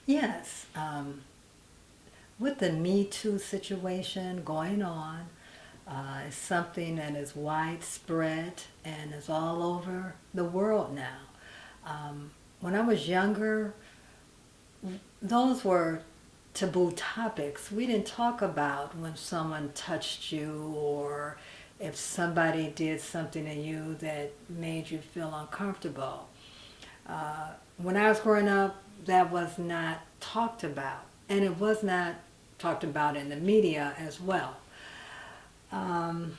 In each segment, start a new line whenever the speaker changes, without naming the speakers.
Yes. With the Me Too situation going on, it's something that is widespread and is all over the world now. When I was younger, those were taboo topics. We didn't talk about when someone touched you or if somebody did something to you that made you feel uncomfortable. When I was growing up, that was not talked about, and it was not talked about in the media as well. Um,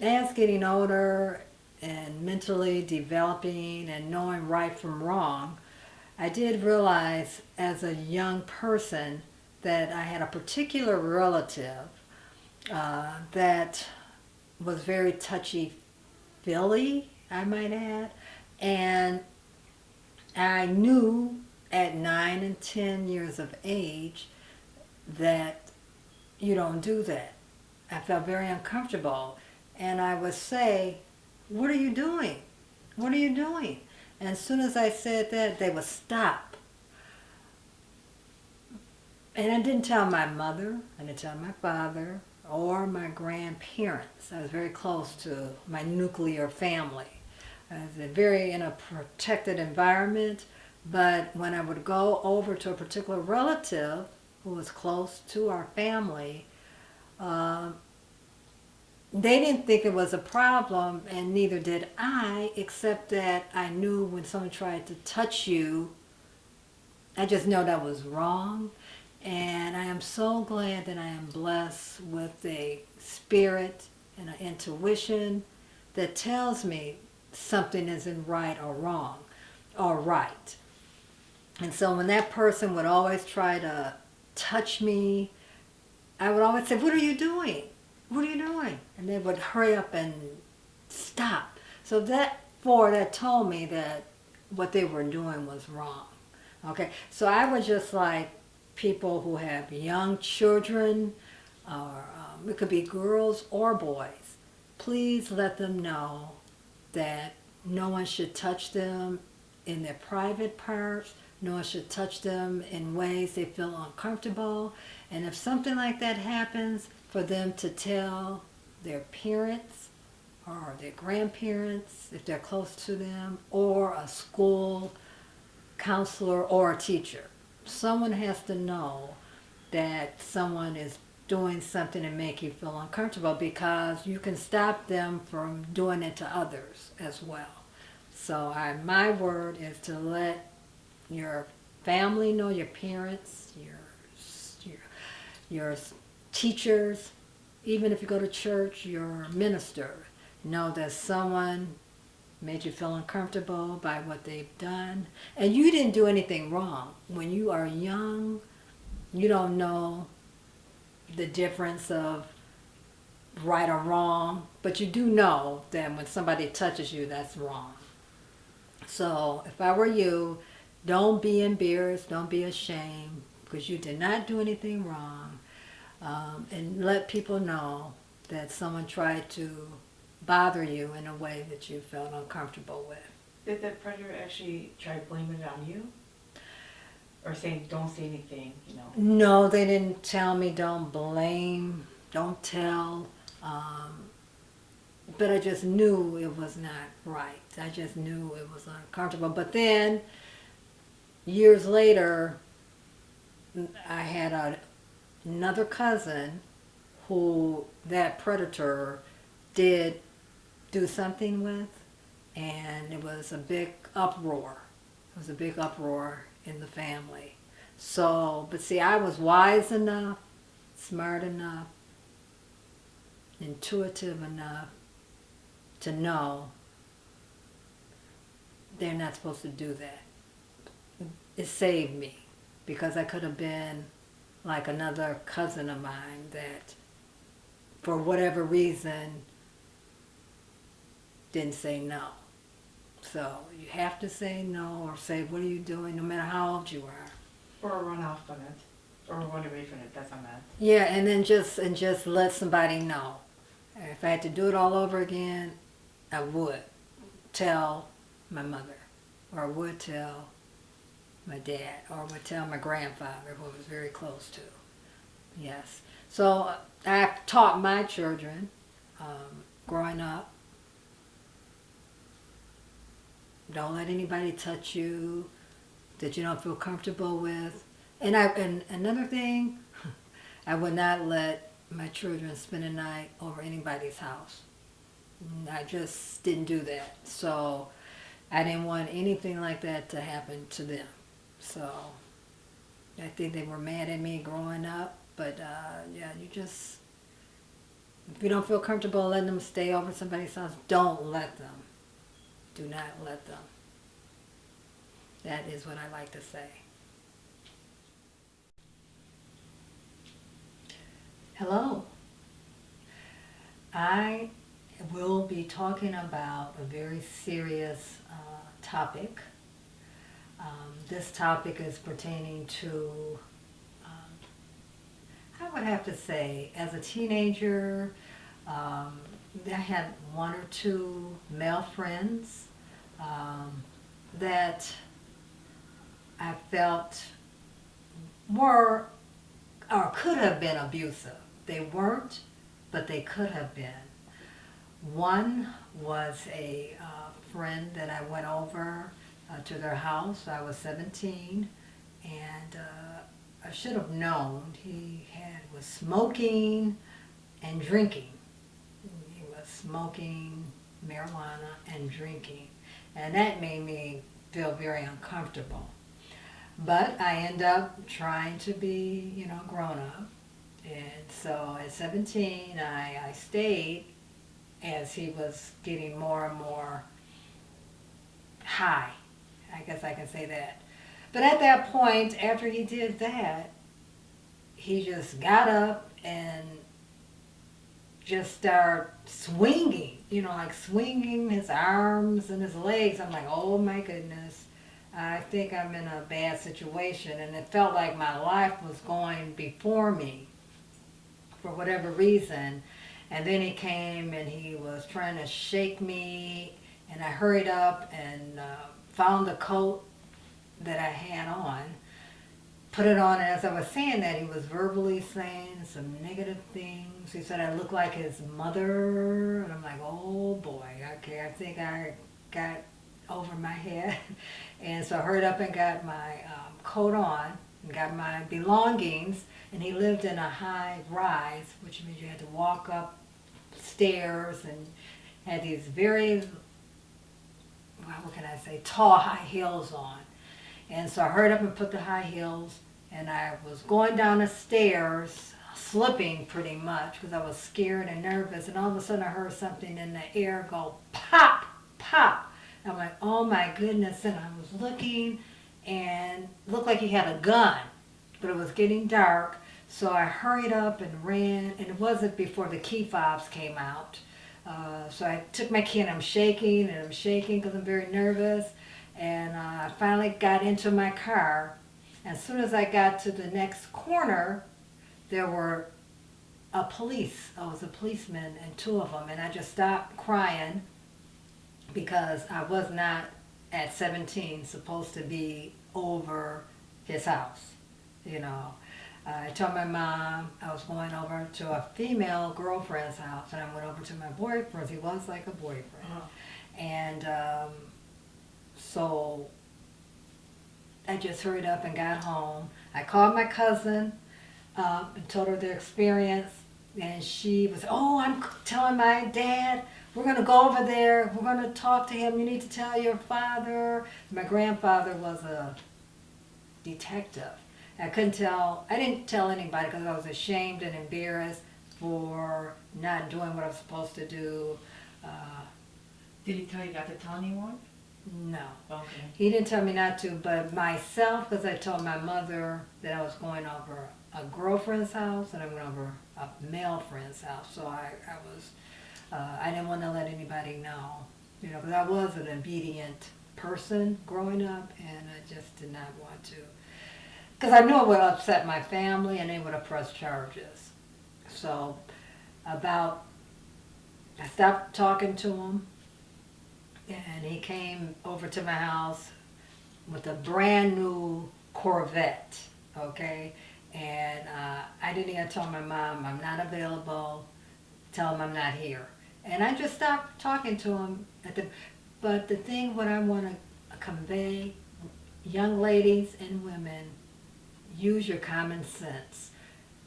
as getting older and mentally developing and knowing right from wrong, I did realize as a young person that I had a particular relative that was very touchy feely, I might add, and I knew at 9 and 10 years of age that you don't do that. I felt very uncomfortable. And I would say, "What are you doing? What are you doing?" And as soon as I said that, they would stop. And I didn't tell my mother, I didn't tell my father, or my grandparents. I was very close to my nuclear family. I was very in a protected environment, but when I would go over to a particular relative who was close to our family, uh, they didn't think it was a problem, and neither did I, except that I knew when someone tried to touch you, I just know that was wrong. And I am so glad that I am blessed with a spirit and an intuition that tells me something isn't right or wrong or right. And so when that person would always try to touch me, I would always say, "What are you doing? What are you doing?" And they would hurry up and stop. So that told me that what they were doing was wrong. Okay, so I was just like people who have young children, or it could be girls or boys. Please let them know that no one should touch them in their private parts. No one should touch them in ways they feel uncomfortable. And if something like that happens, for them to tell their parents or their grandparents, if they're close to them, or a school counselor or a teacher. Someone has to know that someone is doing something to make you feel uncomfortable, because you can stop them from doing it to others as well. So my word is to let your family know, your parents, your teachers, even if you go to church, your minister, know that someone made you feel uncomfortable by what they've done. And you didn't do anything wrong. When you are young, you don't know the difference of right or wrong, but you do know that when somebody touches you, that's wrong. So if I were you, don't be embarrassed, don't be ashamed, because you did not do anything wrong. And let people know that someone tried to bother you in a way that you felt uncomfortable with.
Did the predator actually try blaming it on you? Or saying, don't say anything, you know?
No, they didn't tell me don't blame, don't tell. But I just knew it was not right. I just knew it was uncomfortable. But then, years later, I had another cousin who that predator did do something with, and it was a big uproar. It was a big uproar in the family. So, but see, I was wise enough, smart enough, intuitive enough to know they're not supposed to do that. It saved me, because I could have been like another cousin of mine that, for whatever reason, didn't say no. So you have to say no, or say, "What are you doing?" no matter how old you are.
Or run off from it. Or run away from it, that's what I meant.
Yeah, and then just let somebody know. If I had to do it all over again, I would tell my mother, or I would tell my dad, or would tell my grandfather, who I was very close to. Yes. So I've taught my children growing up, don't let anybody touch you that you don't feel comfortable with. And another thing, I would not let my children spend a night over anybody's house. I just didn't do that. So I didn't want anything like that to happen to them. So I think they were mad at me growing up. But yeah, if you don't feel comfortable letting them stay over somebody's house, don't let them. Do not let them. That is what I like to say. Hello. I will be talking about a very serious topic. This topic is pertaining to, I would have to say, as a teenager, I had one or two male friends that I felt were or could have been abusive. They weren't, but they could have been. One was a friend that I went over to their house. I was 17, and I should have known he was smoking and drinking. He was smoking marijuana and drinking, and that made me feel very uncomfortable. But I ended up trying to be, grown up. And so at 17, I stayed as he was getting more and more high. I guess I can say that. But at that point, after he did that, he just got up and just started swinging, like swinging his arms and his legs. I'm like, oh my goodness. I think I'm in a bad situation, and it felt like my life was going before me for whatever reason. And then he came and he was trying to shake me, and I hurried up and found the coat that I had on, put it on, and as I was saying that, he was verbally saying some negative things. He said I looked like his mother, and I'm like, oh boy, okay, I think I got over my head. And so I hurried up and got my coat on and got my belongings. And he lived in a high rise, which means you had to walk up stairs and had these very, what can I say, tall high heels on. And so I hurried up and put the high heels, and I was going down the stairs, slipping pretty much because I was scared and nervous. And all of a sudden I heard something in the air go pop, pop. I'm like, oh my goodness, and I was looking, and it looked like he had a gun, but it was getting dark, so I hurried up and ran, and it wasn't before the key fobs came out. So I took my key, and I'm shaking because I'm very nervous, and I finally got into my car. As soon as I got to the next corner, there were a policeman and two of them, and I just stopped crying, because I was not at 17 supposed to be over his house. I told my mom I was going over to a female girlfriend's house, and I went over to my boyfriend's. He was like a boyfriend. And so I just hurried up and got home. I called my cousin and told her the experience, and she was, oh, I'm telling my dad, we're going to go over there. We're going to talk to him. You need to tell your father. My grandfather was a detective. I didn't tell anybody because I was ashamed and embarrassed for not doing what I was supposed to do.
Did he tell you not to tell anyone?
No.
Okay.
He didn't tell me not to, but myself, because I told my mother that I was going over a girlfriend's house and I went over a male friend's house. So I didn't want to let anybody know, because I was an obedient person growing up, and I just did not want to. Because I knew it would upset my family, and they would have pressed charges. So I stopped talking to him, and he came over to my house with a brand new Corvette, okay? And I didn't even tell my mom I'm not available, tell him I'm not here. And I just stopped talking to him but the thing what I want to convey, young ladies and women, use your common sense.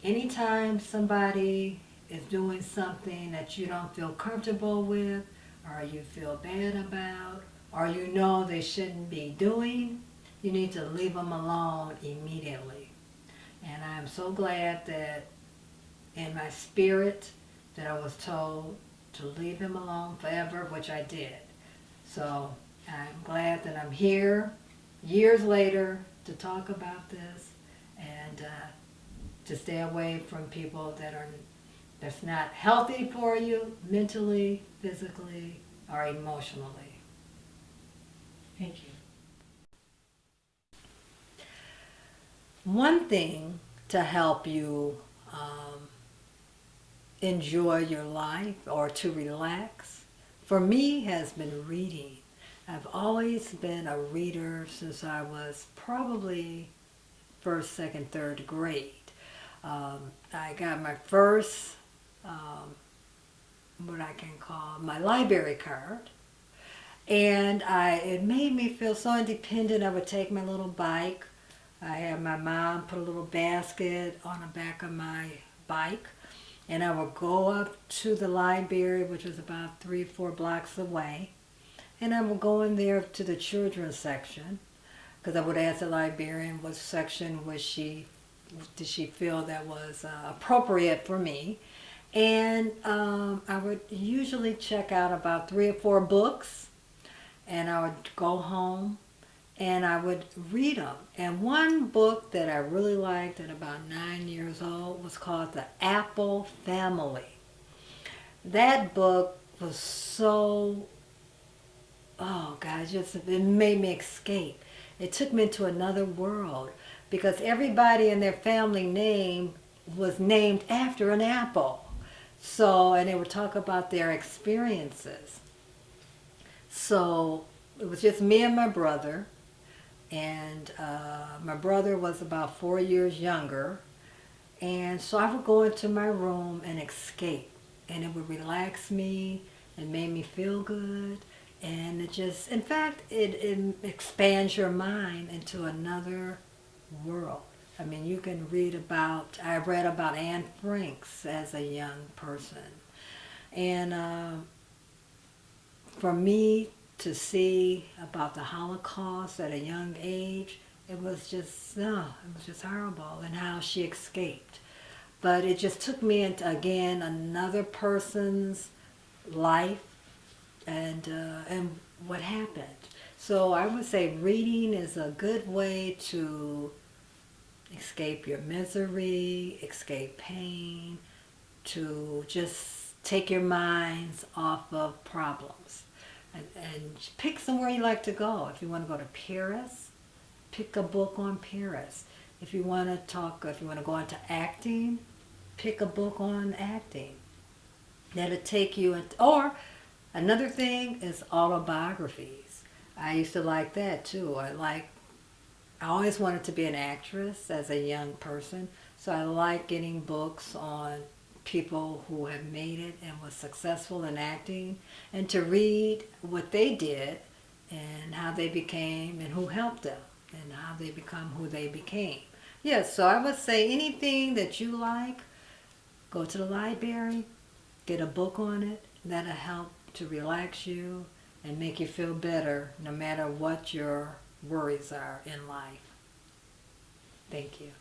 Anytime somebody is doing something that you don't feel comfortable with, or you feel bad about, or you know they shouldn't be doing, you need to leave them alone immediately. And I'm so glad that in my spirit that I was told to leave him alone forever, which I did. So I'm glad that I'm here years later to talk about this and to stay away from people that's not healthy for you mentally, physically, or emotionally.
Thank you.
One thing to help you enjoy your life or to relax, for me, has been reading. I've always been a reader since I was probably first, second, third grade. I got my first, what I can call my library card. And it made me feel so independent. I would take my little bike. I had my mom put a little basket on the back of my bike. And I would go up to the library, which was about 3 or 4 blocks away. And I would go in there to the children's section, because I would ask the librarian what section did she feel that was appropriate for me. And I would usually check out about 3 or 4 books, and I would go home and I would read them. And one book that I really liked at about 9 years old was called The Apple Family. That book was so, oh God, it made me escape. It took me into another world because everybody in their family name was named after an apple. So, and they would talk about their experiences. So it was just me and my brother, and my brother was about 4 years younger. And so I would go into my room and escape, and it would relax me and made me feel good. And it just, in fact, it expands your mind into another world. I mean, you can I read about Anne Franks as a young person. And for me to see about the Holocaust at a young age, it was just horrible, and how she escaped. But it just took me into, again, another person's life and what happened. So I would say reading is a good way to escape your misery, escape pain, to just take your minds off of problems. And pick somewhere you like to go. If you want to go to Paris, pick a book on Paris. If you want to go into acting, pick a book on acting. That'll take you or another thing is autobiographies. I used to like that too. I always wanted to be an actress as a young person, so I like getting books on people who have made it and was successful in acting, and to read what they did and how they became and who helped them and how they become who they became. Yes, so I would say anything that you like, go to the library, get a book on it. That'll help to relax you and make you feel better no matter what your worries are in life. Thank you.